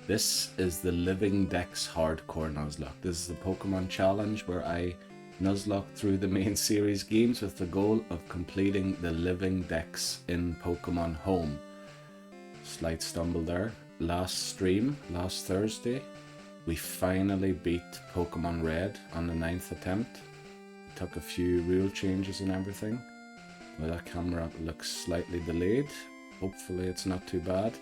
This is the Living Dex Hardcore Nuzlocke. This is the Pokemon challenge where I Nuzlocke through the main series games with the goal of completing the Living Dex in Pokemon Home. Slight stumble there. Last stream, last Thursday, we finally beat Pokémon Red on the 9th attempt. It took a few rule changes and everything. Well, that camera looks slightly delayed. Hopefully it's not too bad.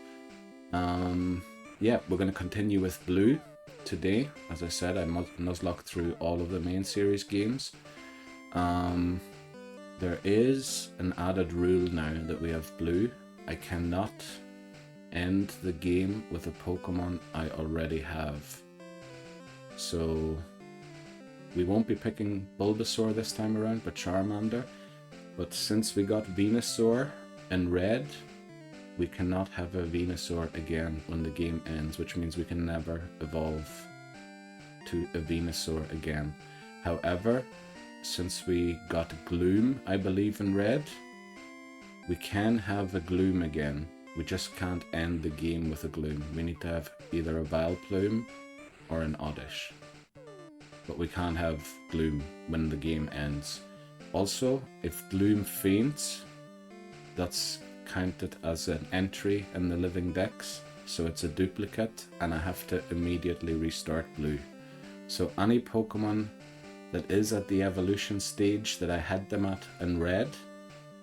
Yeah, we're going to continue with Blue today. As I said, I Nuzlocke through all of the main series games. There is an added rule now that we have Blue. I cannot end the game with a Pokemon I already have. So we won't be picking Bulbasaur this time around, but Charmander. But since we got Venusaur in Red, we cannot have a Venusaur again when the game ends, which means we can never evolve to a Venusaur again. However, since we got Gloom, I believe, in Red, we can have a Gloom again. We just can't end the game with a Gloom. We need to have either a Vileplume or an Oddish. But we can't have Gloom when the game ends. Also, if Gloom faints, that's counted as an entry in the Living Dex, so it's a duplicate and I have to immediately restart Blue. So any Pokemon that is at the evolution stage that I had them at in Red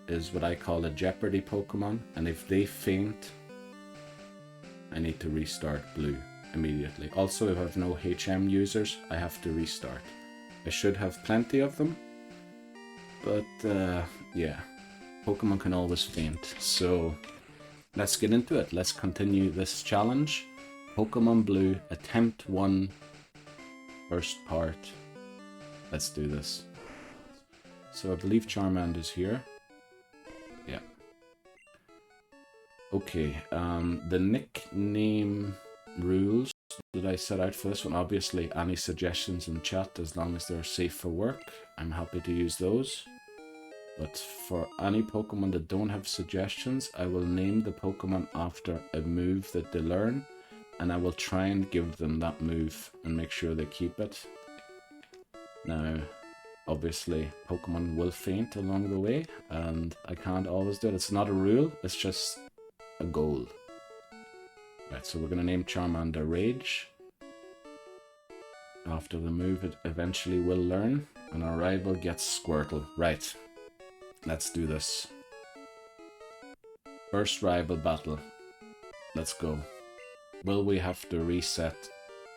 is what I call a Jeopardy Pokémon, and if they faint, I need to restart Blue immediately. Also, if I have no HM users, I have to restart. I should have plenty of them, but yeah. Pokemon can always faint, so let's get into it. Let's continue this challenge. Pokemon Blue, Attempt 1, first part. Let's do this. So I believe Charmander's here. Yeah. Okay, the nickname rules that I set out for this one, obviously any suggestions in chat, as long as they're safe for work, I'm happy to use those. But for any Pokemon that don't have suggestions, I will name the Pokemon after a move that they learn, and I will try and give them that move and make sure they keep it. Now, obviously, Pokemon will faint along the way, and I can't always do it. It's not a rule, it's just a goal. Right, so we're going to name Charmander Rage after the move it eventually will learn, and our rival gets Squirtle. Right. Let's do this. First rival battle. Let's go. Will we have to reset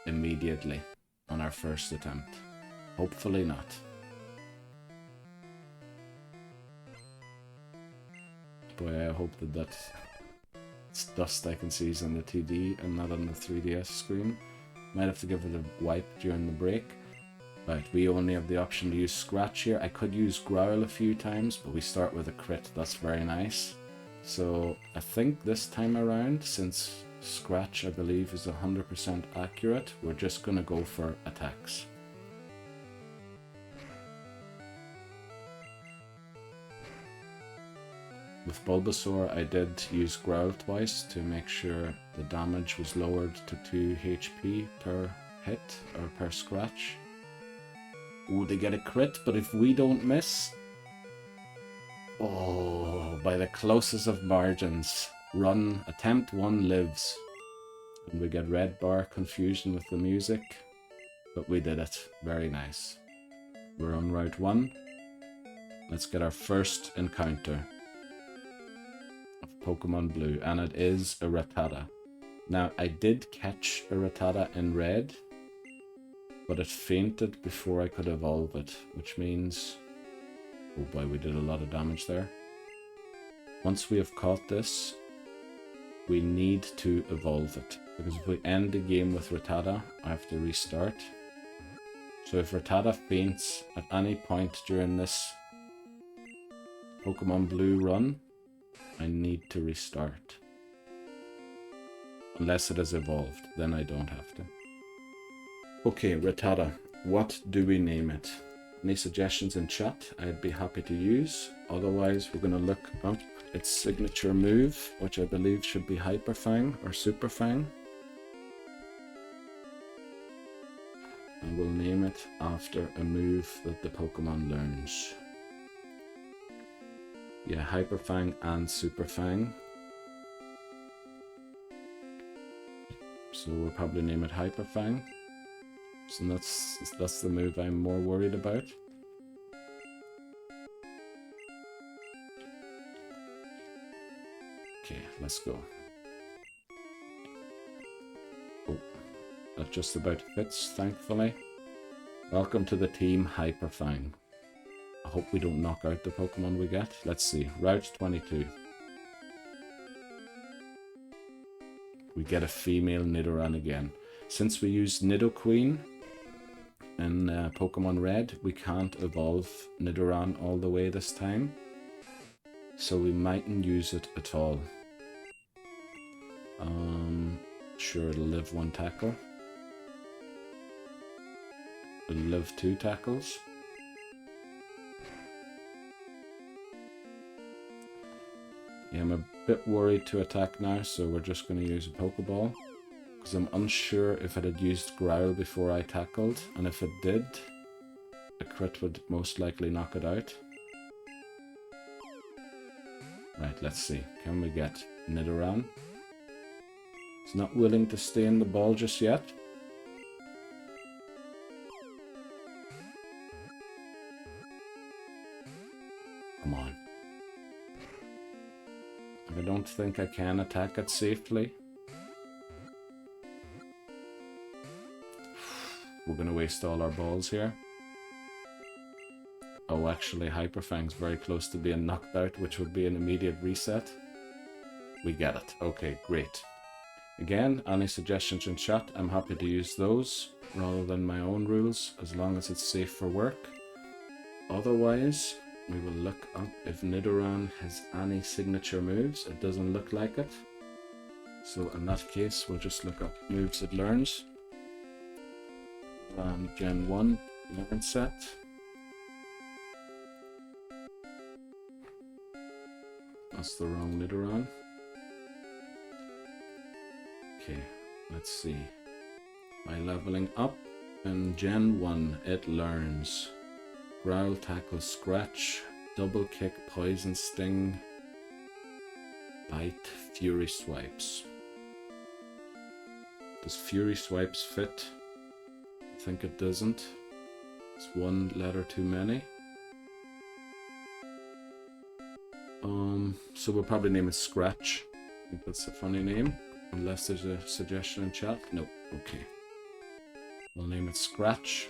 immediately on our first attempt? Hopefully not. Boy, I hope that it's dust I can see is on the TD and not on the 3DS screen. Might have to give it a wipe during the break. Right, we only have the option to use Scratch here. I could use Growl a few times, but we start with a crit. That's very nice. So I think this time around, since Scratch I believe is 100% accurate, we're just going to go for attacks. With Bulbasaur I did use Growl twice to make sure the damage was lowered to 2 HP per hit or per scratch. Ooh, they get a crit, but if we don't miss... Oh, by the closest of margins. Attempt 1 lives. And we get red bar confusion with the music. But we did it. Very nice. We're on Route 1. Let's get our first encounter of Pokemon Blue, and it is a Rattata. Now, I did catch a Rattata in Red, but it fainted before I could evolve it, which means... Oh boy, we did a lot of damage there. Once we have caught this, we need to evolve it, because if we end the game with Rattata, I have to restart. So if Rattata faints at any point during this Pokemon Blue run, I need to restart. Unless it has evolved, then I don't have to. Okay, Rattata, what do we name it? Any suggestions in chat, I'd be happy to use. Otherwise, we're going to look up its signature move, which I believe should be Hyper Fang or Super Fang. and we'll name it after a move that the Pokemon learns. Yeah, Hyper Fang and Super Fang. So we'll probably name it Hyper Fang. So that's the move I'm more worried about. Okay, let's go. Oh, that just about fits, thankfully. Welcome to the team, Hyper Fang. I hope we don't knock out the Pokemon we get. Let's see. Route 22. We get a female Nidoran again. Since we used Nidoqueen in Pokemon Red, we can't evolve Nidoran all the way this time. So we mightn't use it at all. Sure, it'll live 1 tackle. It'll live 2 tackles. Yeah, I'm a bit worried to attack now, so we're just going to use a Pokeball. Because I'm unsure if it had used Growl before I tackled, and if it did, a crit would most likely knock it out. Right, let's see. Can we get Nidoran? It's not willing to stay in the ball just yet. Come on. I don't think I can attack it safely. We're going to waste all our balls here. Oh, actually, Hyper Fang's very close to being knocked out, which would be an immediate reset. We get it. Okay, great. Again, any suggestions in chat, I'm happy to use those rather than my own rules, as long as it's safe for work. Otherwise, we will look up if Nidoran has any signature moves. It doesn't look like it. So in that case, we'll just look up moves it learns. Gen 1 learn set. That's the wrong Nidoran. Okay, let's see. By leveling up in Gen 1, it learns Growl, Tackle, Scratch, Double Kick, Poison Sting, Bite, Fury Swipes. Does Fury Swipes fit? I think it doesn't. It's 1 letter too many. So we'll probably name it Scratch. I think that's a funny name. Unless there's a suggestion in chat. Nope. Okay. We'll name it Scratch.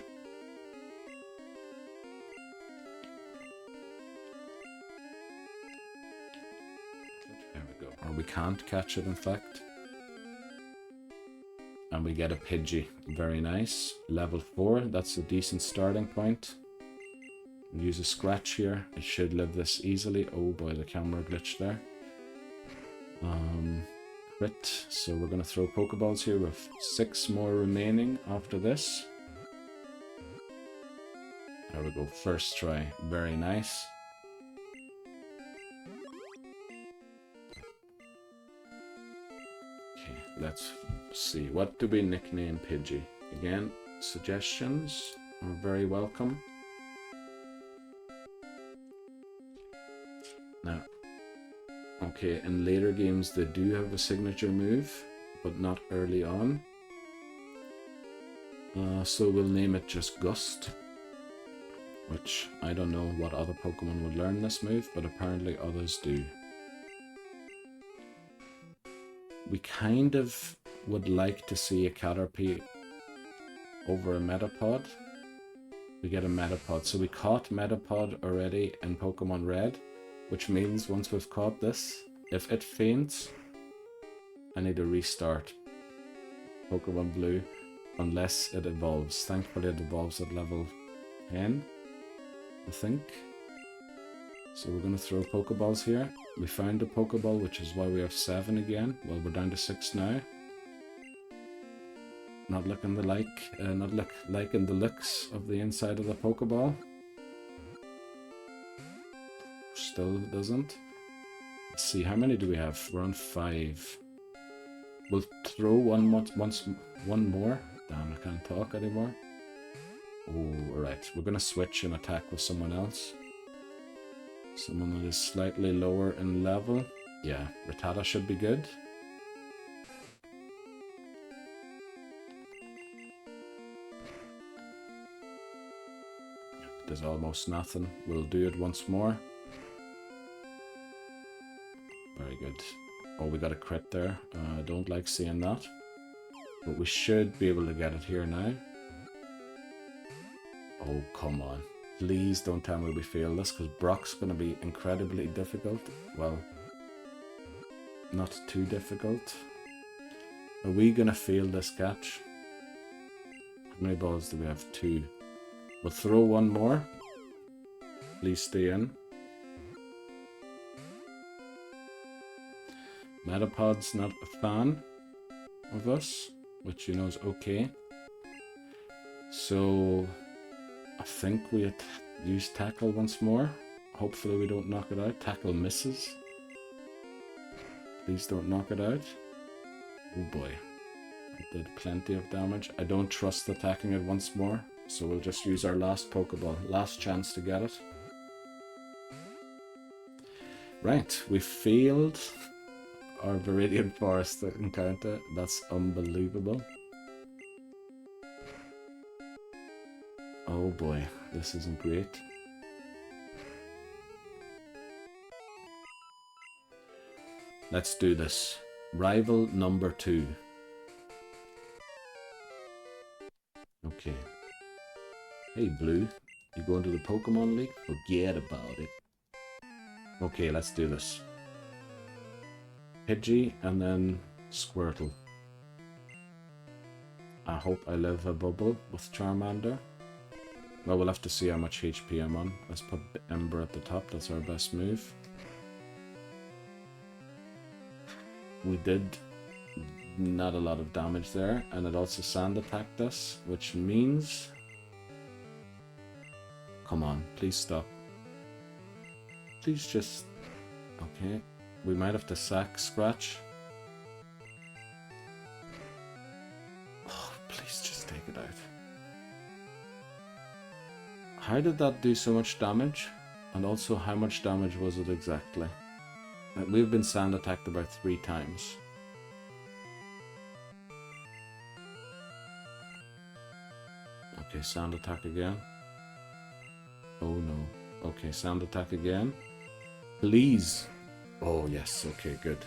There we go. Or we can't catch it, in fact. And we get a Pidgey. Very nice. Level 4. That's a decent starting point. We'll use a Scratch here. It should live this easily. Oh boy, the camera glitched there. Crit. So we're going to throw Pokeballs here with 6 more remaining after this. There we go. First try. Very nice. Okay, let's see. What do we nickname Pidgey? Again, suggestions are very welcome. Now, okay, in later games they do have a signature move, but not early on. So we'll name it just Gust, which I don't know what other Pokemon would learn this move, but apparently others do. We kind of would like to see a Caterpie over a Metapod. We get a Metapod. So we caught Metapod already in Pokemon Red, which means once we've caught this, if it faints, I need to restart Pokemon Blue unless it evolves. Thankfully it evolves at level 10, I think. So we're going to throw Pokeballs here. We found a Pokeball, which is why we have 7 again. Well, we're down to 6 now. Not looking liking the looks of the inside of the Pokeball. Still doesn't. Let's see, how many do we have? We're on 5. We'll throw one more. Damn, I can't talk anymore. Oh, alright. We're gonna switch and attack with someone else. Someone that is slightly lower in level. Yeah, Rattata should be good. There's almost nothing. We'll do it once more. Very good. Oh, we got a crit there. I don't like seeing that. But we should be able to get it here now. Oh, come on. Please don't tell me we fail this, because Brock's going to be incredibly difficult. Well, not too difficult. Are we going to fail this catch? How many balls do we have? 2. We'll throw one more. Please stay in. Metapod's not a fan of us, which you know is okay. So I think we use tackle once more. Hopefully we don't knock it out. Tackle misses. Please don't knock it out. Oh boy. It did plenty of damage. I don't trust attacking it once more, so we'll just use our last Pokeball. Last chance to get it. Right, we failed our Viridian Forest encounter. That's unbelievable. Oh boy, this isn't great. Let's do this. Rival number 2. Okay. Hey Blue, you going to the Pokemon League? Forget about it. Okay, let's do this. Pidgey and then Squirtle. I hope I live a bubble with Charmander. Well, we'll have to see how much HP I'm on. Let's put Ember at the top, that's our best move. We did not a lot of damage there, and it also sand attacked us, which means... Come on, please stop. Please just... Okay, we might have to sack Scratch. Oh, please just take it out. How did that do so much damage? And also, how much damage was it exactly? We've been sand attacked about 3 times. Okay, sand attack again. Oh no. Okay, sand attack again. Please. Oh yes, okay, good.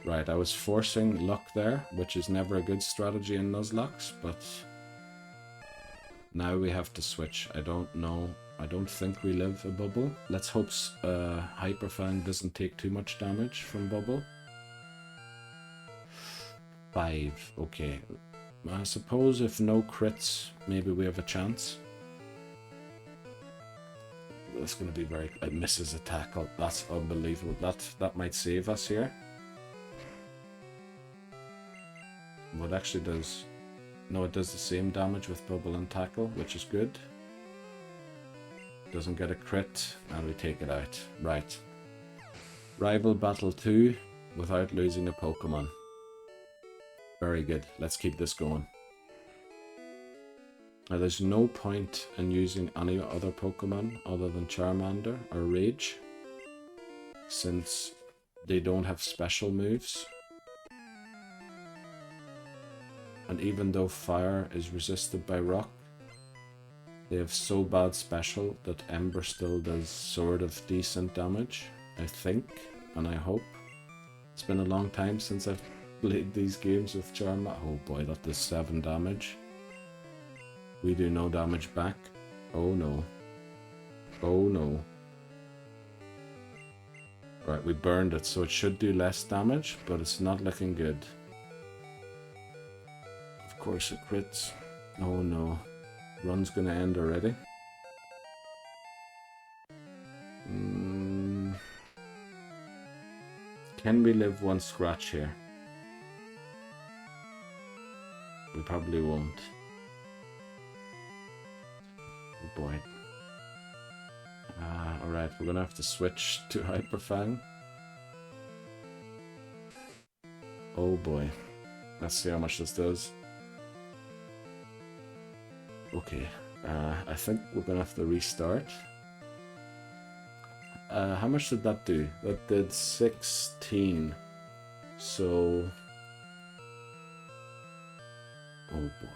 Right, I was forcing luck there, which is never a good strategy in Nuzlocke, but now we have to switch. I don't know. I don't think we live a bubble. Let's hope Hyper Fang doesn't take too much damage from bubble. 5. Okay. I suppose if no crits, maybe we have a chance. That's going to be very... It misses a tackle. That's unbelievable. That might save us here. Well, it actually does... No, it does the same damage with bubble and tackle, which is good. Doesn't get a crit, and we take it out. Right. Rival Battle 2 without losing a Pokemon. Very good. Let's keep this going. Now, there's no point in using any other Pokemon other than Charmander or Rage, since they don't have special moves. And even though Fire is resisted by Rock, they have so bad special that Ember still does sort of decent damage, I think, and I hope. It's been a long time since I've played these games with Charmander. Oh boy, that does 7 damage. We do no damage back. Oh no. Oh no. Right, we burned it, so it should do less damage, but it's not looking good. Of course it crits. Oh no. Run's gonna end already. Can we live 1 scratch here? We probably won't. Oh boy. Alright, we're gonna have to switch to Hyper Fang. Oh boy. Let's see how much this does. Okay, I think we're gonna have to restart. How much did that do? That did 16. So... oh boy.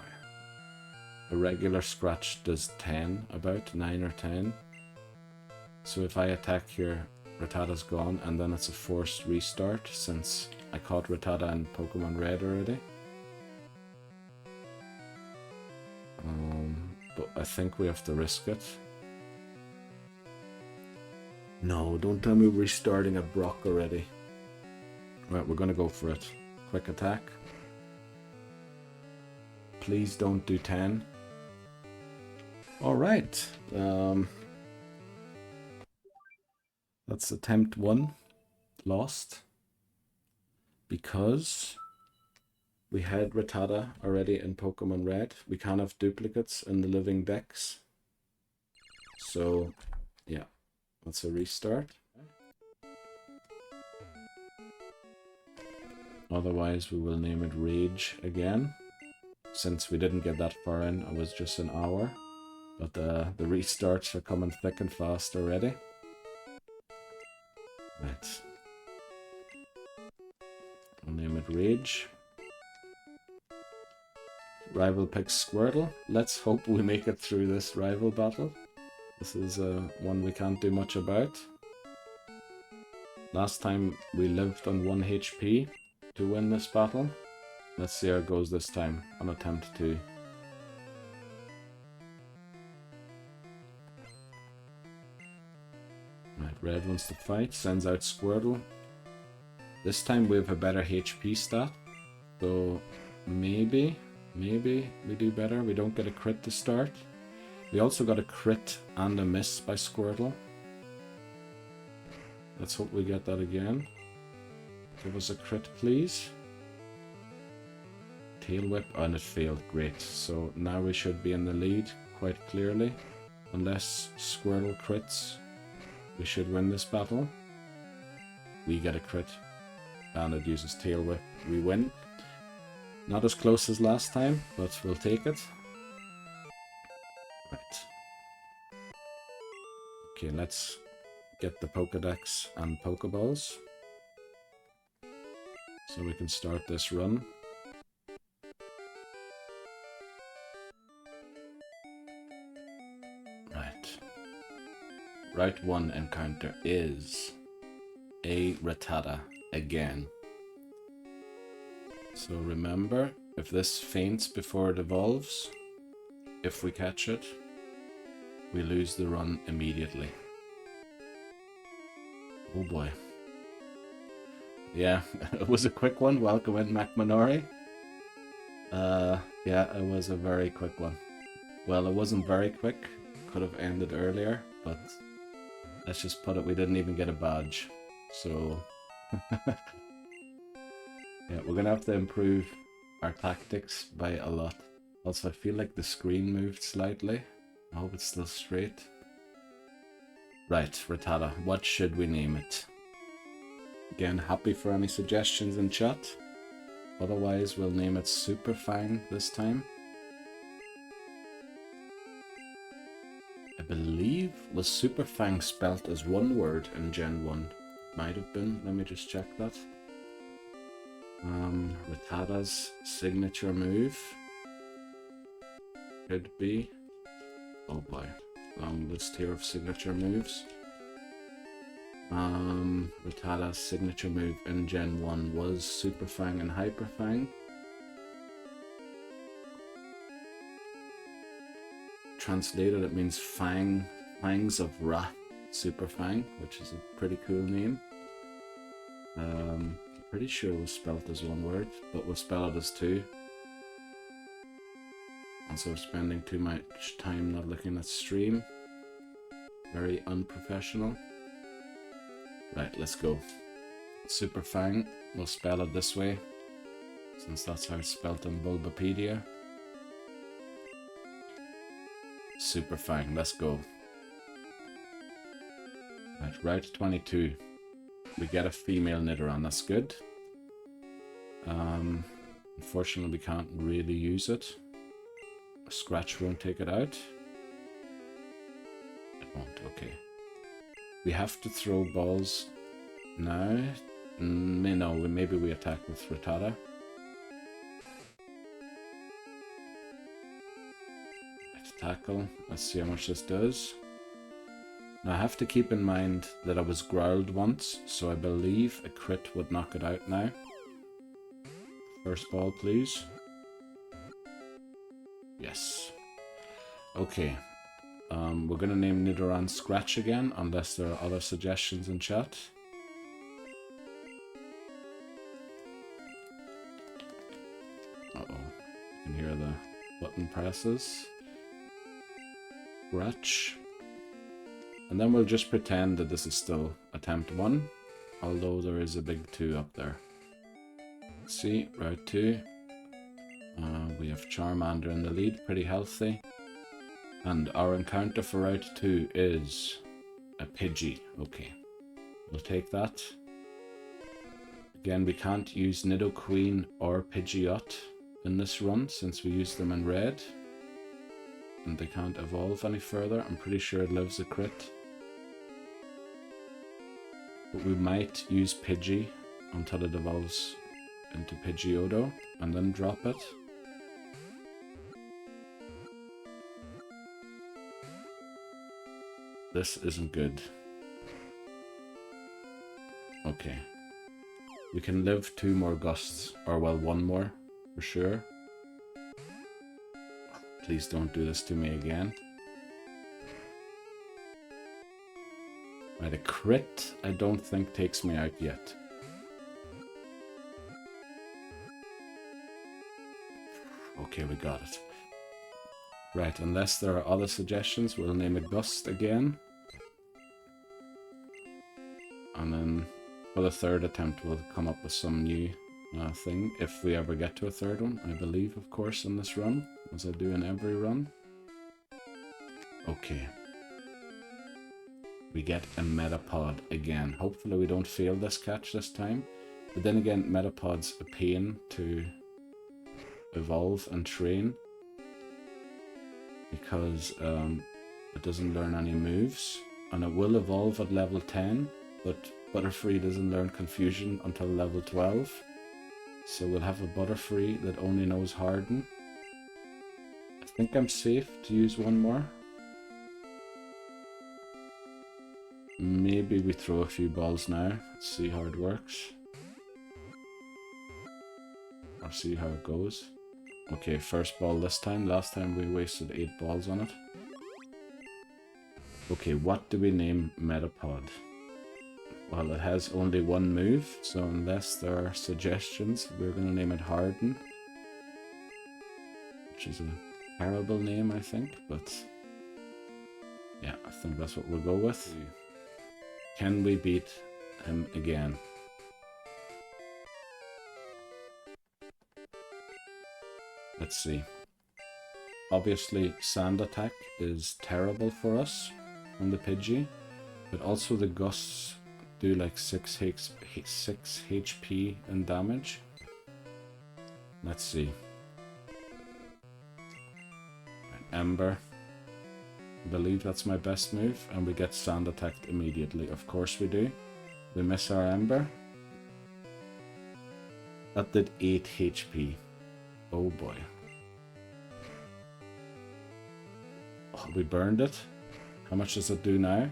A regular scratch does 10, about 9 or 10. So if I attack here, Rattata's gone, and then it's a forced restart since I caught Rattata in Pokémon Red already. But I think we have to risk it. No, don't tell me we're restarting a Brock already. Right, we're gonna go for it. Quick attack. Please don't do 10. Alright. That's attempt 1. Lost. Because we had Rattata already in Pokemon Red. We can't have duplicates in the Living Dex. So, yeah. That's a restart. Otherwise, we will name it Rage again. Since we didn't get that far in, it was just an hour. But the restarts are coming thick and fast already. Right. I'll name it Rage. Rival picks Squirtle. Let's hope we make it through this rival battle. This is one we can't do much about. Last time we lived on 1 HP to win this battle. Let's see how it goes this time on attempt 2. Right, Red wants to fight, sends out Squirtle. This time we have a better HP stat, so maybe we do better. We don't get a crit to start. We also got a crit and a miss by Squirtle. Let's hope we get that again. Give us a crit, please. Tail Whip, and it failed. Great. So now we should be in the lead quite clearly. Unless Squirtle crits, we should win this battle. We get a crit, and it uses Tail Whip. We win. Not as close as last time, but we'll take it. Right. Okay, let's get the Pokédex and Pokéballs. So we can start this run. Right. Route 1 encounter is a Rattata again. So remember, if this faints before it evolves, if we catch it, we lose the run immediately. Oh boy. Yeah, it was a quick one. Welcome in, McManori. Yeah, it was a very quick one. Well, it wasn't very quick. Could have ended earlier, but let's just put it, we didn't even get a badge. So, yeah, we're gonna have to improve our tactics by a lot. Also, I feel like the screen moved slightly. I hope it's still straight. Right, Rattata, what should we name it? Again, happy for any suggestions in chat. Otherwise, we'll name it Super Fang this time. I believe, was Super Fang spelt as one word in Gen 1? Might have been, let me just check that. Rattata's signature move could be, oh boy, long list here of signature moves. Rattata's signature move in Gen 1 was Super Fang and Hyper Fang. Translated, it means Fangs of Wrath Super Fang, which is a pretty cool name. Pretty sure it was spelled as one word, but we'll spell it as two. Also spending too much time not looking at stream. Very unprofessional. Right, let's go. Super Fang, we'll spell it this way, since that's how it's spelled in Bulbapedia. Super Fang, let's go. Right, Route 22. We get a female Nidoran, that's good. Unfortunately, we can't really use it. Scratch won't take it out. It won't, okay. We have to throw balls now. No, maybe we attack with Rattata. Let's tackle. Let's see how much this does. Now I have to keep in mind that I was growled once, so I believe a crit would knock it out now. First ball, please. Yes. Okay. We're gonna name Nidoran Scratch again, unless there are other suggestions in chat. Uh-oh. You can hear the button presses. Scratch. And then we'll just pretend that this is still attempt 1, although there is a big 2 up there. Let's see, route 2. We have Charmander in the lead, pretty healthy. And our encounter for route 2 is a Pidgey. Okay, we'll take that. Again, we can't use Nidoqueen or Pidgeot in this run since we used them in red. And they can't evolve any further. I'm pretty sure it lives a crit. But we might use Pidgey until it evolves into Pidgeotto and then drop it. This isn't good. Okay. We can live 2 more gusts, or well, 1 more for sure. Please don't do this to me again. Right, a crit I don't think takes me out yet. Okay, we got it. Right, unless there are other suggestions, we'll name it Gust again. And then for the 3rd attempt, we'll come up with some new thing, if we ever get to a 3rd one, I believe, of course, in this run, as I do in every run. Okay. We get a Metapod again. Hopefully we don't fail this catch this time. But then again, Metapod's a pain to evolve and train, because it doesn't learn any moves, and it will evolve at level 10, but Butterfree doesn't learn Confusion until level 12. So we'll have a Butterfree that only knows Harden. I think I'm safe to use 1 more. Maybe we throw a few balls now. Let's see how it works. Or see how it goes. Okay, first ball this time. Last time we wasted 8 balls on it. Okay, what do we name Metapod? Well, it has only 1 move, so unless there are suggestions, we're going to name it Harden. Which is a terrible name, I think, but yeah, I think that's what we'll go with. Can we beat him again? Let's see. Obviously, Sand Attack is terrible for us on the Pidgey, but also the Gusts do like 6 HP in damage. Let's see. Ember. I believe that's my best move, and we get Sand Attacked immediately. Of course we do. We miss our Ember. That did 8 HP. Oh boy. Oh, we burned it. How much does it do now?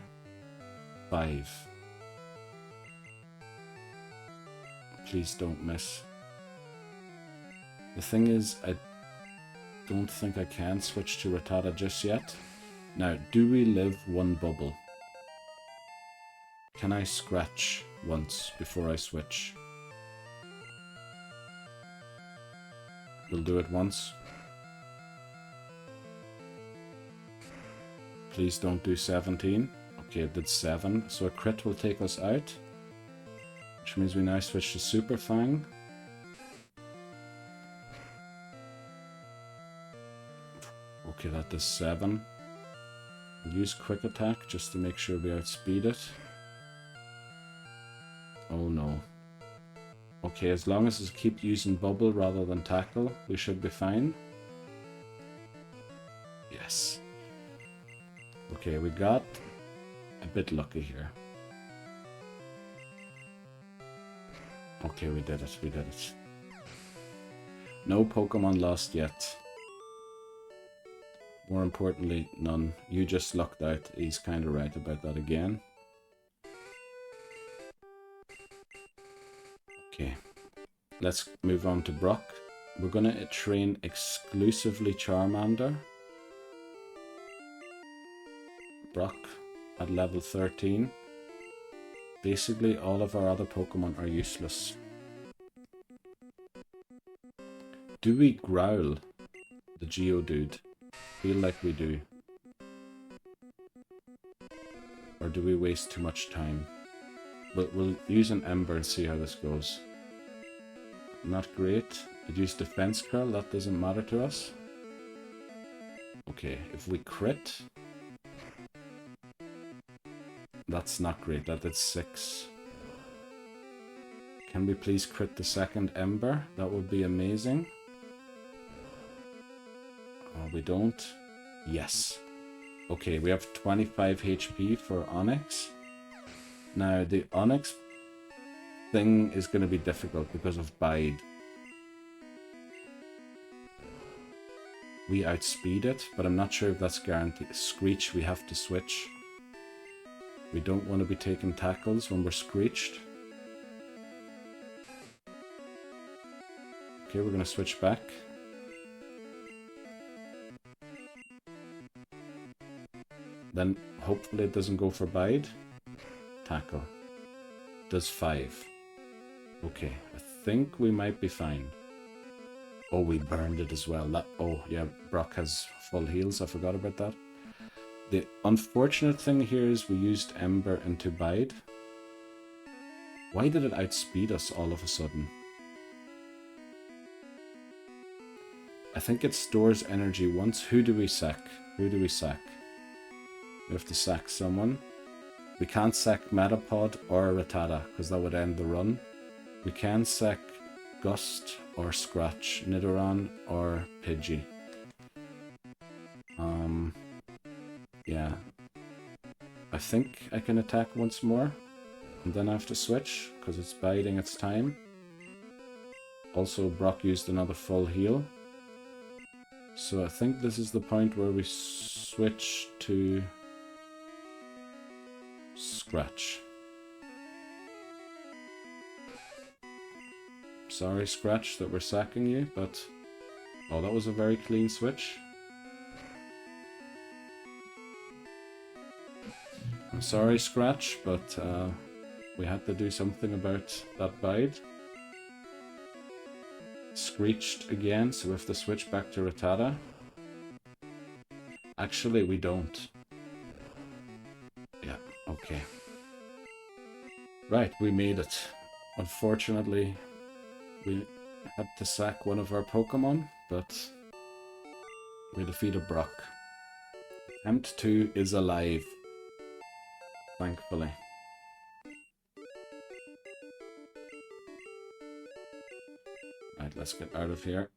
5. Please don't miss. The thing is, I don't think I can switch to Rattata just yet. Now, do we live 1 bubble? Can I scratch once before I switch? We'll do it once. Please don't do 17. Okay, it did 7, so a crit will take us out. Which means we now switch to Super Fang. Okay, that does 7. We'll use Quick Attack just to make sure we outspeed it. Oh no. Okay, as long as we keep using Bubble rather than Tackle, we should be fine. Yes. Okay, we got a bit lucky here. Okay, we did it. We did it. No Pokemon lost yet. More importantly, none. You just lucked out. He's kind of right about that again. Okay. Let's move on to Brock. We're going to train exclusively Charmander. Brock at level 13. Basically, all of our other Pokemon are useless. Do we growl the Geodude? Feel like we do. Or do we waste too much time? We'll use an Ember and see how this goes. Not great. I'd use Defense Curl, that doesn't matter to us. Okay, if we crit... That's not great, that did 6. Can we please crit the second Ember? That would be amazing. Oh, we don't. Yes. Okay, we have 25 HP for Onyx. Now, the Onyx thing is going to be difficult because of Bide. We outspeed it, but I'm not sure if that's guaranteed. Screech, we have to switch. We don't want to be taking tackles when we're Screeched. Okay, we're going to switch back. Then, hopefully it doesn't go for Bide. Tackle. Does 5. Okay, I think we might be fine. Oh, we burned it as well. Oh, yeah, Brock has full heals. I forgot about that. The unfortunate thing here is we used Ember into Bide. Why did it outspeed us all of a sudden? I think it stores energy once. Who do we sack? Who do we sack? We have to sack someone. We can't sack Metapod or Rattata because that would end the run. We can sack Gust or Scratch, Nidoran or Pidgey. Yeah. I think I can attack once more. And then I have to switch because it's biding its time. Also, Brock used another full heal. So I think this is the point where we switch to Scratch. Sorry, Scratch, that we're sacking you, but... Oh, that was a very clean switch. I'm sorry, Scratch, but we had to do something about that bide. Screeched again, so we have to switch back to Rattata. Actually, we don't. Yeah, okay. Right, we made it. Unfortunately, we had to sack one of our Pokemon, but we defeated Brock. Attempt 2 is alive. Thankfully. Right, let's get out of here.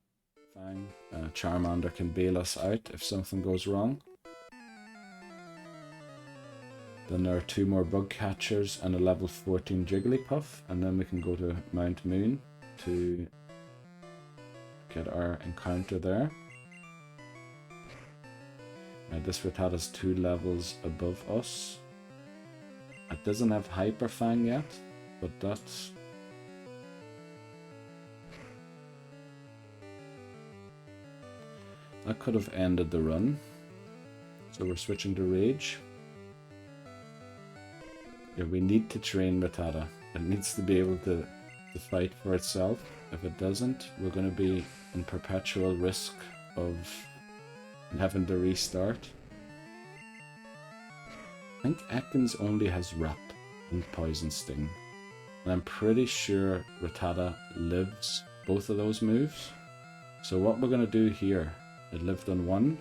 Fine. Charmander can bail us out if something goes wrong. Then there are 2 more bug catchers and a level 14 Jigglypuff, and then we can go to Mount Moon to get our encounter there. Now this Rattata's 2 levels above us. It doesn't have Hyper Fang yet, but that's... That could have ended the run. So we're switching to Rage. Yeah, we need to train Rattata. It needs to be able to fight for itself. If it doesn't, we're going to be in perpetual risk of having to restart. I think Ekans only has Wrap and Poison Sting. And I'm pretty sure Rattata lives both of those moves. So what we're going to do here, it lived on 1.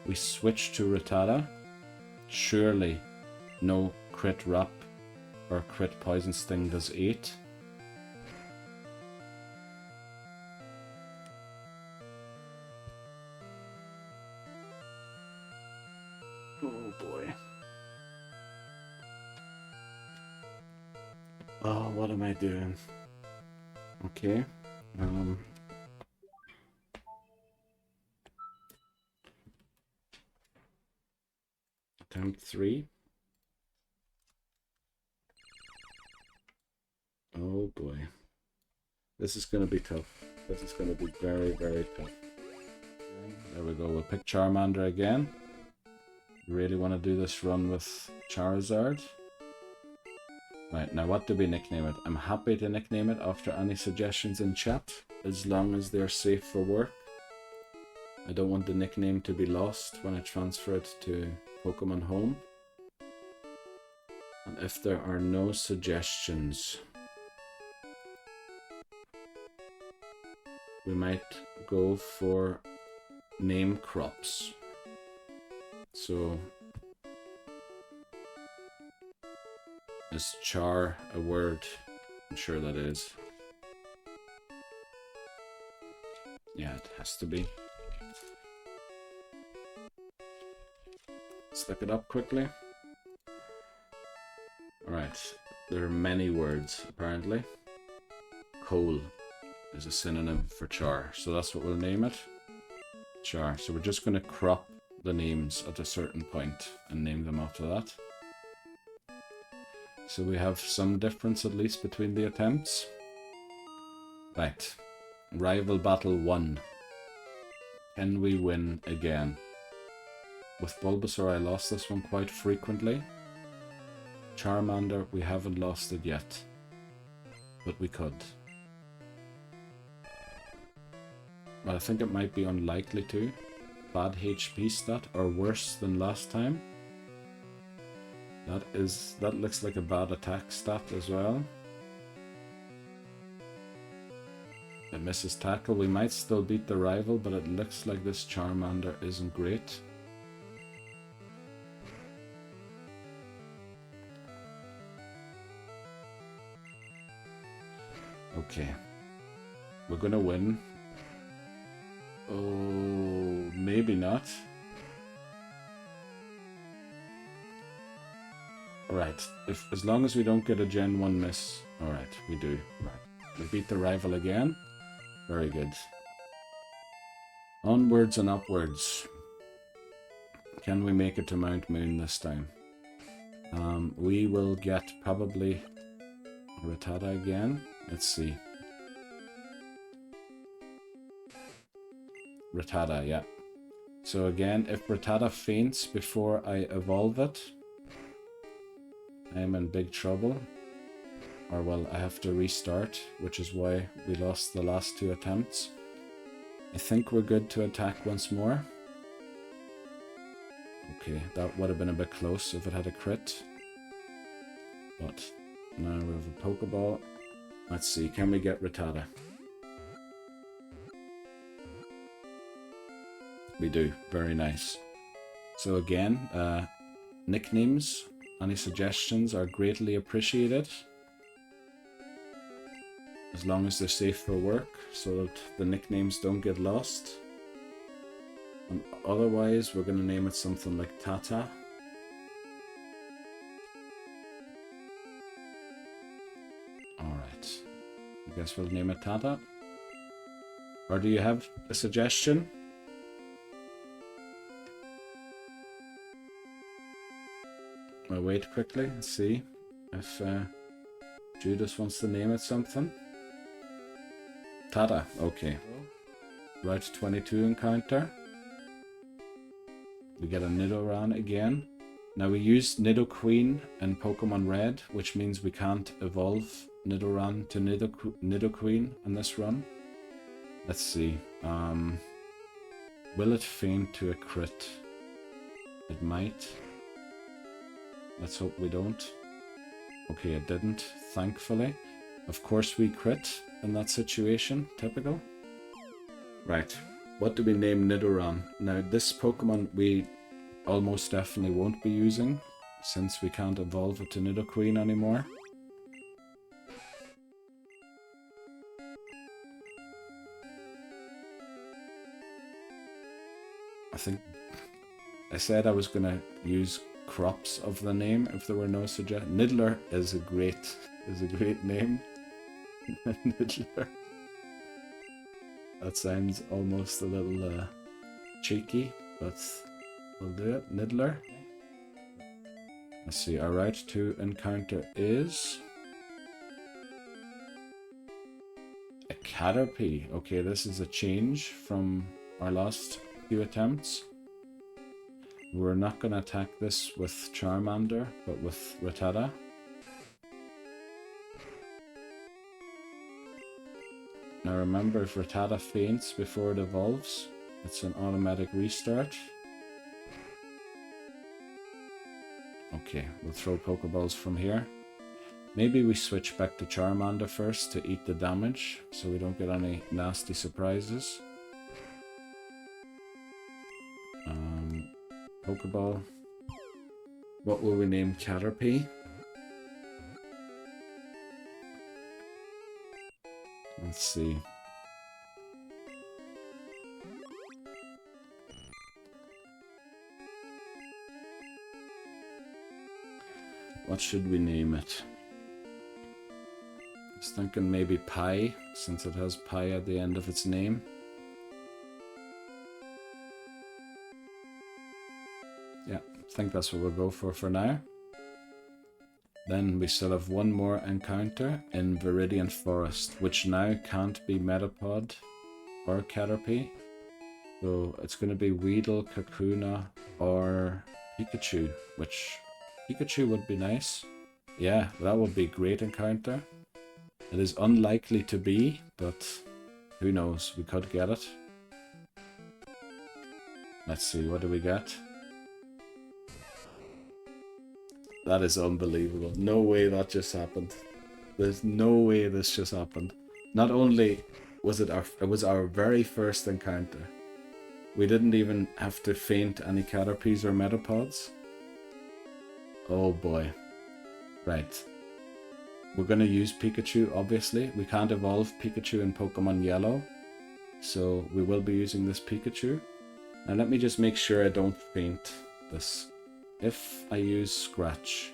We switch to Rattata. Surely no crit Wrap or crit Poison Sting does 8. Oh boy. Oh, what am I doing? Okay. Attempt 3. Oh boy. This is going to be tough. This is going to be very, very tough. There we go. We'll pick Charmander again. Really want to do this run with Charizard. Right, now what do we nickname it? I'm happy to nickname it after any suggestions in chat, as long as they're safe for work. I don't want the nickname to be lost when I transfer it to Pokémon Home. And if there are no suggestions, we might go for name crops. So, is char a word? I'm sure that is. Yeah, it has to be. Let's look it up quickly. Alright, there are many words apparently. Coal is a synonym for char, so that's what we'll name it. Char. So we're just going to crop the names at a certain point and name them after that. So we have some difference at least between the attempts. Right. Rival Battle 1. Can we win again? With Bulbasaur I lost this one quite frequently. Charmander, we haven't lost it yet. But we could. Well, I think it might be unlikely to. Bad HP stat, or worse than last time. That looks like a bad attack stat as well. It misses tackle. We might still beat the rival, but it looks like this Charmander isn't great. Okay. We're gonna win. Oh, maybe not. Alright, as long as we don't get a Gen 1 miss. Alright, we do. Right. We beat the rival again. Very good. Onwards and upwards. Can we make it to Mount Moon this time? We will get probably Rattata again. Let's see. Rattata, yeah. So again, if Rattata faints before I evolve it, I'm in big trouble. Or well, I have to restart, which is why we lost the last 2 attempts. I think we're good to attack once more. Okay, that would have been a bit close if it had a crit. But now we have a Pokeball. Let's see, can we get Rattata? We do, very nice. So again, nicknames, any suggestions are greatly appreciated. As long as they're safe for work, so that the nicknames don't get lost. And otherwise, we're going to name it something like Tata. Alright. I guess we'll name it Tata. Or do you have a suggestion? I'll wait quickly and see if Judas wants to name it something. Tata, okay. Route 22 encounter. We get a Nidoran again. Now we used Nidoqueen in Pokémon Red, which means we can't evolve Nidoran to Nidoqueen in this run. Let's see. Will it faint to a crit? It might. Let's hope we don't. Okay, it didn't, thankfully. Of course we crit in that situation, typical. Right, what do we name Nidoran? Now this Pokemon we almost definitely won't be using, since we can't evolve it to Nidoqueen anymore. I think I said I was gonna use crops of the name if there were no suggestions. Niddler is a great name. Niddler. That sounds almost a little cheeky, but we'll do it. Niddler. Let's see. Our route to encounter is a Caterpie. Okay, this is a change from our last few attempts. We're not going to attack this with Charmander, but with Rattata. Now remember, if Rattata faints before it evolves, it's an automatic restart. Okay, we'll throw Pokeballs from here. Maybe we switch back to Charmander first to eat the damage, so we don't get any nasty surprises. Pokeball. What will we name Caterpie? Let's see. What should we name it? I was thinking maybe Pie, since it has Pie at the end of its name. Yeah, I think that's what we'll go for now. Then we still have one more encounter in Viridian Forest, which now can't be Metapod or Caterpie. So it's going to be Weedle, Kakuna, or Pikachu, which Pikachu would be nice. Yeah, that would be a great encounter. It is unlikely to be, but who knows, we could get it. Let's see, what do we get? That is unbelievable. No way that just happened. There's no way this just happened. Not only was it our very first encounter. We didn't even have to feint any Caterpies or Metapods. Oh boy. Right. We're going to use Pikachu, obviously. We can't evolve Pikachu in Pokemon Yellow. So we will be using this Pikachu. Now let me just make sure I don't feint this. If I use Scratch,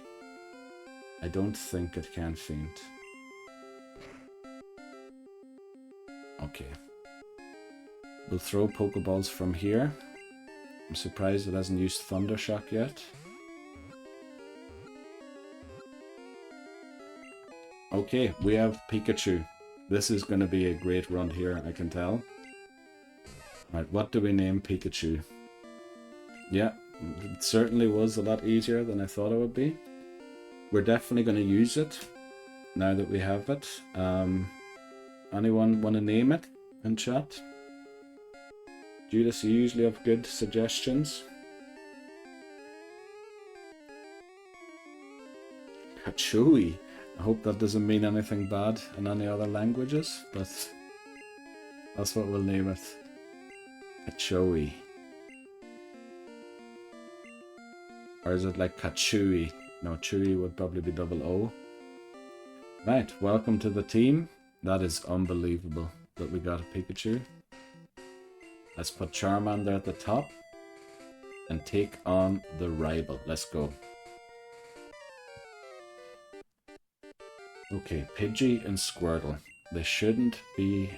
I don't think it can feint. Okay. We'll throw Pokeballs from here. I'm surprised it hasn't used Thunder Shock yet. Okay, we have Pikachu. This is going to be a great run here, I can tell. Right, what do we name Pikachu? Yeah, it certainly was a lot easier than I thought it would be. We're definitely going to use it now that we have it. Anyone want to name it in chat? Judas, you usually have good suggestions. Kachui. I hope that doesn't mean anything bad in any other languages, but that's what we'll name it. Kachui. Or is it like Kachui? No, Chewy would probably be double O. Right, welcome to the team. That is unbelievable that we got a Pikachu. Let's put Charmander at the top and take on the rival. Let's go. Okay, Pidgey and Squirtle. They shouldn't be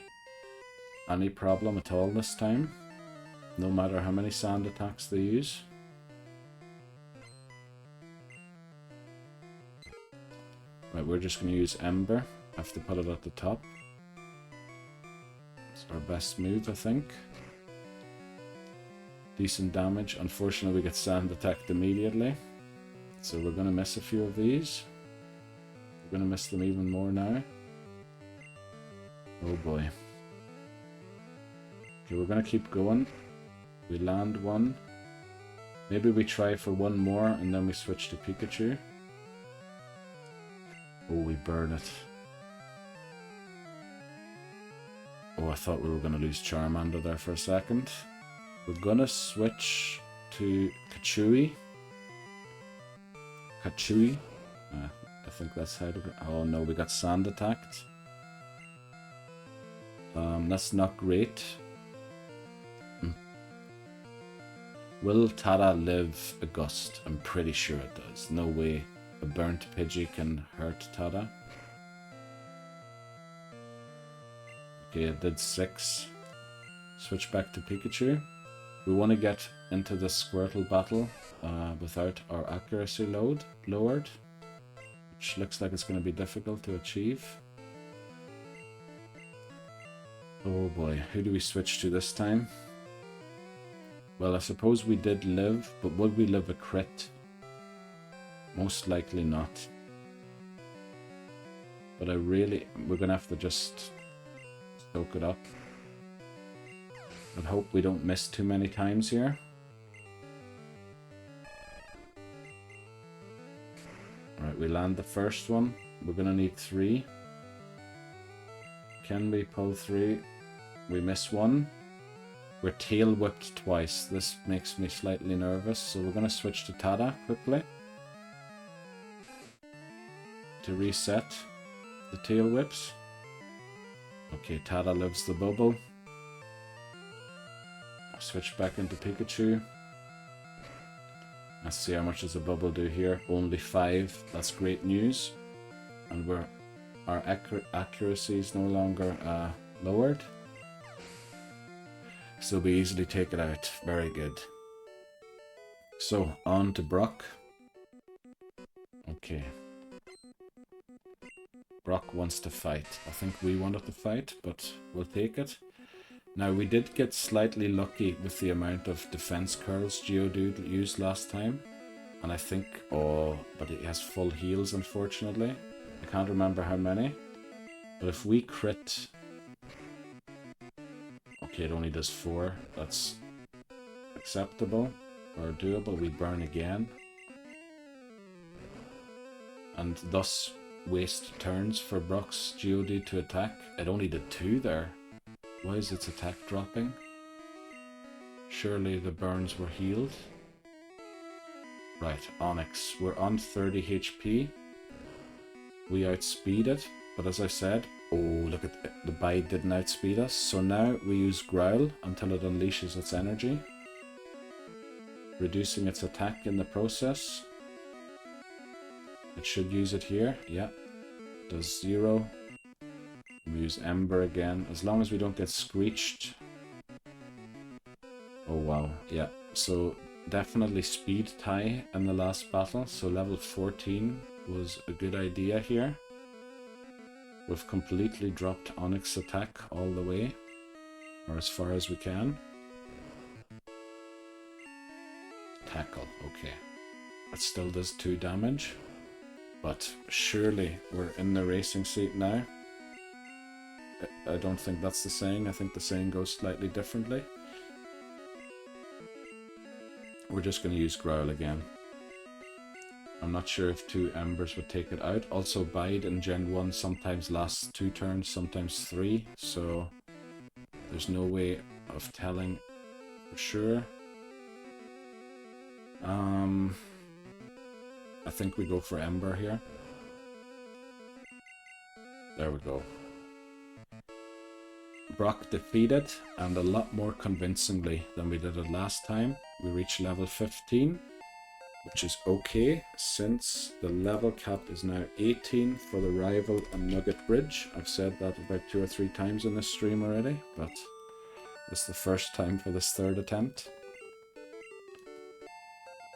any problem at all this time, no matter how many sand attacks they use. Right, we're just going to use Ember. I have to put it at the top. It's our best move, I think. Decent damage. Unfortunately, we get sand attacked immediately. So we're going to miss a few of these. We're going to miss them even more now. Oh boy. Okay, we're going to keep going. We land one. Maybe we try for one more and then we switch to Pikachu. Oh, we burn it. Oh, I thought we were going to lose Charmander there for a second. We're going to switch to Kachui. Kachui. I think that's how to... Oh no, we got sand attacked. That's not great. Will Tada live a gust? I'm pretty sure it does. No way a burnt Pidgey can hurt Tada. Okay, it did 6. Switch back to Pikachu. We want to get into the Squirtle battle without our accuracy lowered, which looks like it's going to be difficult to achieve. Oh boy, who do we switch to this time? Well, I suppose we did live, but would we live a crit? Most likely not. But we're going to have to just soak it up. I hope we don't miss too many times here. Alright, we land the first one. We're going to need 3. Can we pull 3? We miss 1. We're tail whipped twice. This makes me slightly nervous, so we're going to switch to Tada quickly to reset the tail whips. Okay, Tada lives the bubble. I'll switch back into Pikachu. Let's see how much does the bubble do here. Only 5. That's great news. And our accuracy is no longer lowered. So we easily take it out. Very good. So, on to Brock. Okay. Brock wants to fight. I think we wanted to fight, but we'll take it. Now, we did get slightly lucky with the amount of defense curls Geodude used last time. And I think... Oh, but he has full heals, unfortunately. I can't remember how many. But if we crit... Okay, it only does 4. That's acceptable or doable. We burn again. And thus waste turns for Brock's Geodude to attack. It only did 2 there. Why is its attack dropping? Surely the burns were healed. Right, Onyx. We're on 30 HP. We outspeed it, but as I said... Oh, look at the bite didn't outspeed us. So now we use Growl until it unleashes its energy, reducing its attack in the process. It should use it here. Yeah. Does 0. We use Ember again. As long as we don't get screeched. Oh wow. Yeah. So definitely speed tie in the last battle. So level 14 was a good idea here. We've completely dropped Onyx attack all the way, or as far as we can. Tackle, okay. It still does 2 damage, but surely we're in the racing seat now. I don't think that's the saying. I think the saying goes slightly differently. We're just going to use Growl again. I'm not sure if 2 Embers would take it out. Also, Bide in Gen 1 sometimes lasts 2 turns, sometimes 3, so there's no way of telling for sure. I think we go for Ember here. There we go. Brock defeated, and a lot more convincingly than we did it last time. We reached level 15. Which is okay, since the level cap is now 18 for the Rival and Nugget Bridge. I've said that about 2 or 3 times in this stream already, but this is the first time for this 3rd attempt.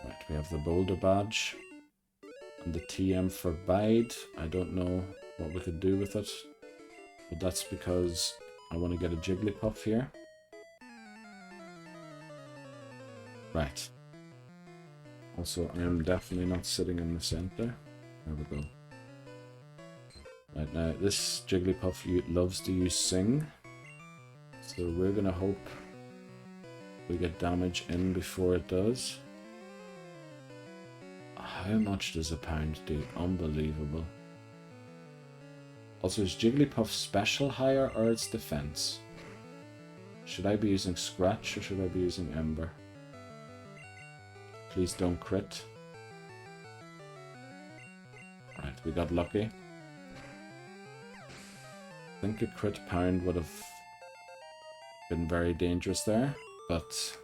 Right, we have the Boulder Badge and the TM for Bide. I don't know what we could do with it, but that's because I want to get a Jigglypuff here. Right. Also, I am definitely not sitting in the center. There we go. Right now, this Jigglypuff loves to use Sing. So we're gonna hope we get damage in before it does. How much does a pound do? Unbelievable. Also, is Jigglypuff special higher or its defense? Should I be using Scratch or should I be using Ember? Please don't crit. Right, we got lucky. I think a crit pound would have been very dangerous there, but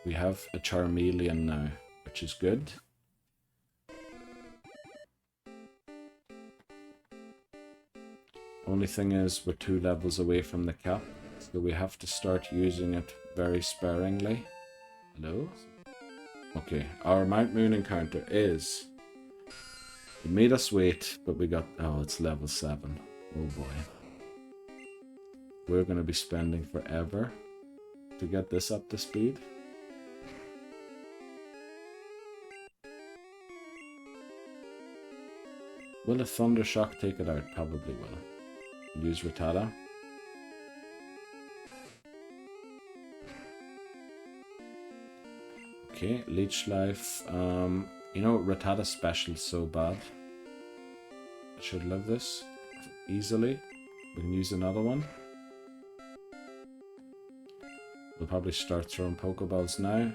We have a Charmeleon now, which is good. Only thing is, we're 2 levels away from the cap, so we have to start using it very sparingly. Hello? Okay, our Mount Moon encounter is... It made us wait, but we got... Oh, it's level 7. Oh boy. We're going to be spending forever to get this up to speed. Will a Thunder Shock take it out? Probably will. Use Rattata. Okay, Leech Life. You know, Rattata special is so bad. I should love this. Easily. We can use another one. We'll probably start throwing Pokeballs now.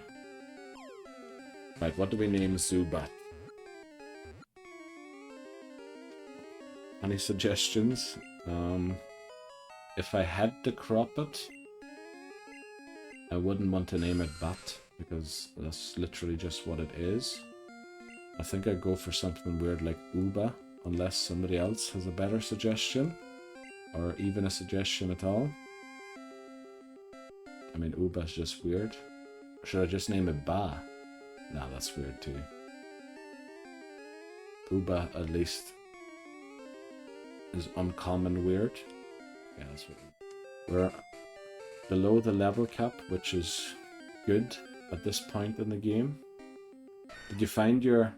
Right, what do we name Zubat? Any suggestions? If I had to crop it, I wouldn't want to name it Bat, because that's literally just what it is. I think I'd go for something weird like Uba, unless somebody else has a better suggestion, or even a suggestion at all. I mean, Uba's just weird. Should I just name it Ba? Nah, that's weird too. Uba, at least, is uncommon weird. Yeah, that's what we're below the level cap, which is good at this point in the game. Did you find your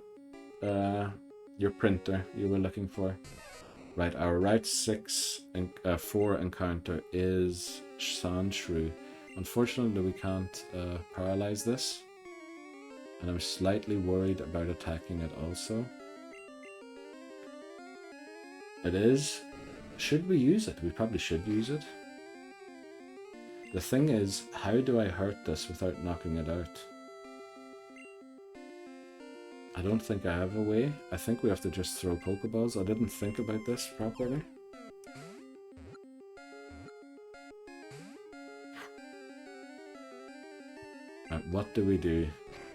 printer you were looking for? Right, our Route 4 encounter is Sandshrew. Unfortunately, we can't paralyze this, and I'm slightly worried about attacking it also. It is. Should we use it? We probably should use it. The thing is, how do I hurt this without knocking it out? I don't think I have a way. I think we have to just throw Pokeballs. I didn't think about this properly. Right, what do we do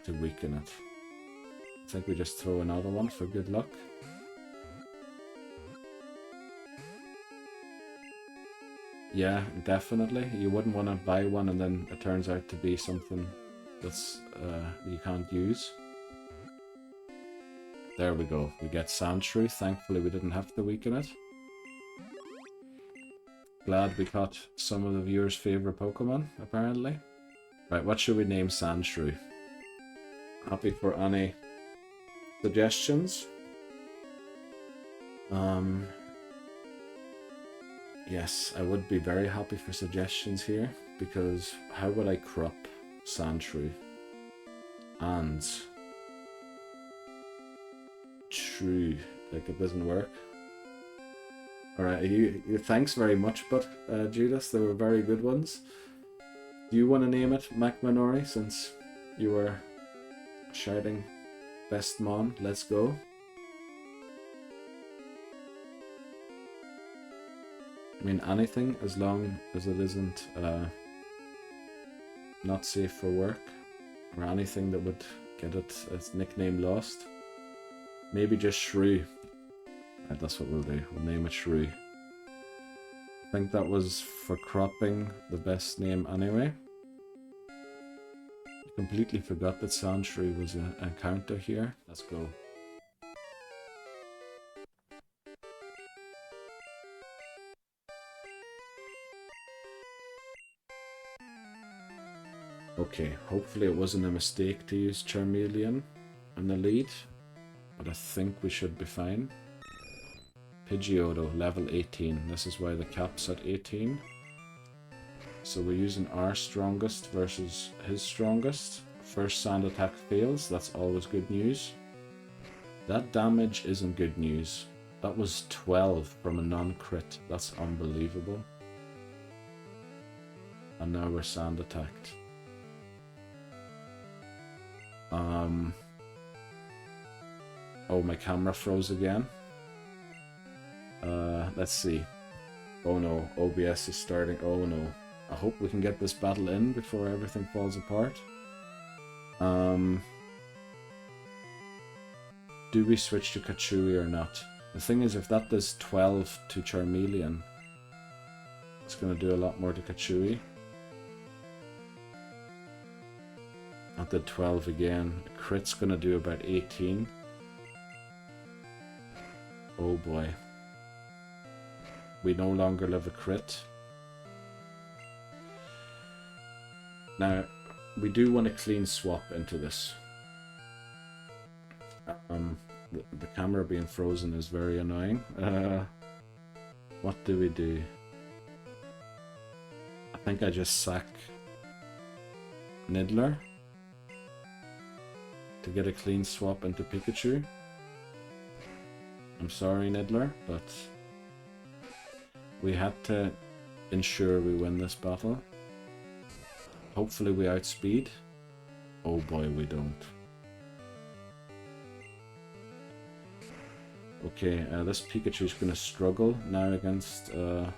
to weaken it? I think we just throw another one for good luck. Yeah, definitely. You wouldn't want to buy one and then it turns out to be something that's you can't use. There we go. We get Sandshrew. Thankfully, we didn't have to weaken it. Glad we caught some of the viewers' favorite Pokemon, apparently. Right, what should we name Sandshrew? Happy for any suggestions? Yes, I would be very happy for suggestions here, because how would I crop Sandshrew? And Shrew, like it doesn't work. Alright, you thanks very much, but Judas, they were very good ones. Do you want to name it MacManori, since you were shouting best mon? Let's go. I mean, anything, as long as it isn't not safe for work, or anything that would get its nickname lost. Maybe just Shrew. Right, that's what we'll do. We'll name it Shrew. I think that was, for cropping, the best name anyway. I completely forgot that Sandshrew was an encounter here. Let's go. Okay, hopefully it wasn't a mistake to use Charmeleon in the lead, but I think we should be fine. Pidgeotto, level 18. This is why the cap's at 18. So we're using our strongest versus his strongest. First sand attack fails, that's always good news. That damage isn't good news. That was 12 from a non-crit. That's unbelievable. And now we're sand attacked. Oh, my camera froze again. Let's see. Oh no, OBS is starting. Oh no. I hope we can get this battle in before everything falls apart. Do we switch to Kachui or not? The thing is, if that does 12 to Charmeleon, it's going to do a lot more to Kachui. That did 12 again. Crit's going to do about 18. Oh boy. We no longer live a crit. Now, we do want a clean swap into this. The camera being frozen is very annoying. What do we do? I think I just sack Niddler to get a clean swap into Pikachu. I'm sorry, Niddler, but we had to ensure we win this battle. Hopefully we outspeed. Oh boy, we don't. Okay, this Pikachu's gonna struggle now against the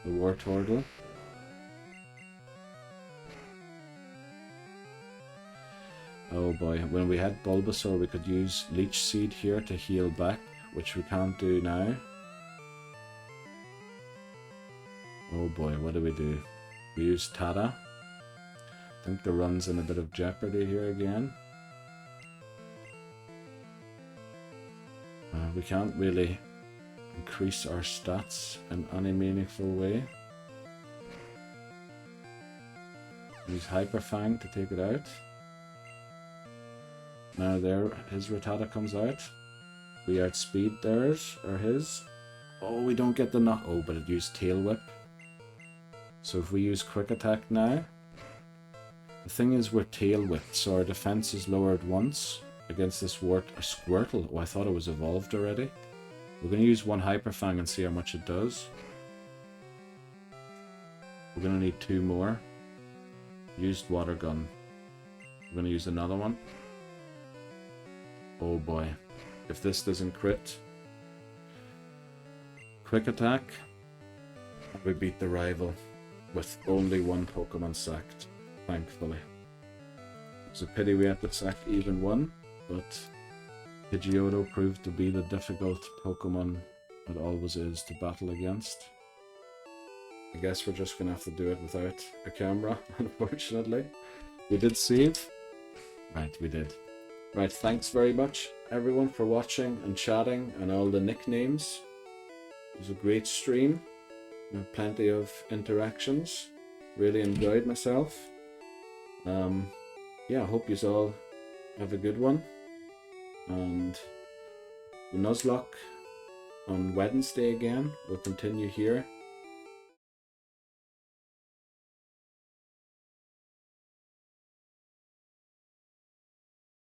Wartortle. Oh boy, when we had Bulbasaur we could use Leech Seed here to heal back, which we can't do now. Oh boy, what do? We use Tada. I think the run's in a bit of jeopardy here again. We can't really increase our stats in any meaningful way. Use Hyper Fang to take it out. Now there, his Rattata comes out. We outspeed theirs, or his. Oh, we don't get the knock. Oh, but it used Tail Whip. So if we use Quick Attack now, the thing is we're Tail Whipped, so our defense is lowered once against this Squirtle. Oh, I thought it was evolved already. We're going to use one Hyper Fang and see how much it does. We're going to need 2 more. Used Water Gun. We're going to use another one. Oh boy. If this doesn't crit. Quick Attack. We beat the rival with only 1 Pokemon sacked, thankfully. It's a pity we had to sack even 1, but Pidgeotto proved to be the difficult Pokemon it always is to battle against. I guess we're just going to have to do it without a camera, unfortunately. We did save. Right, we did. Right, thanks very much everyone for watching and chatting and all the nicknames. It was a great stream. Plenty of interactions. Really enjoyed myself. Yeah, I hope you all have a good one. And the Nuzlocke on Wednesday again. We'll continue here.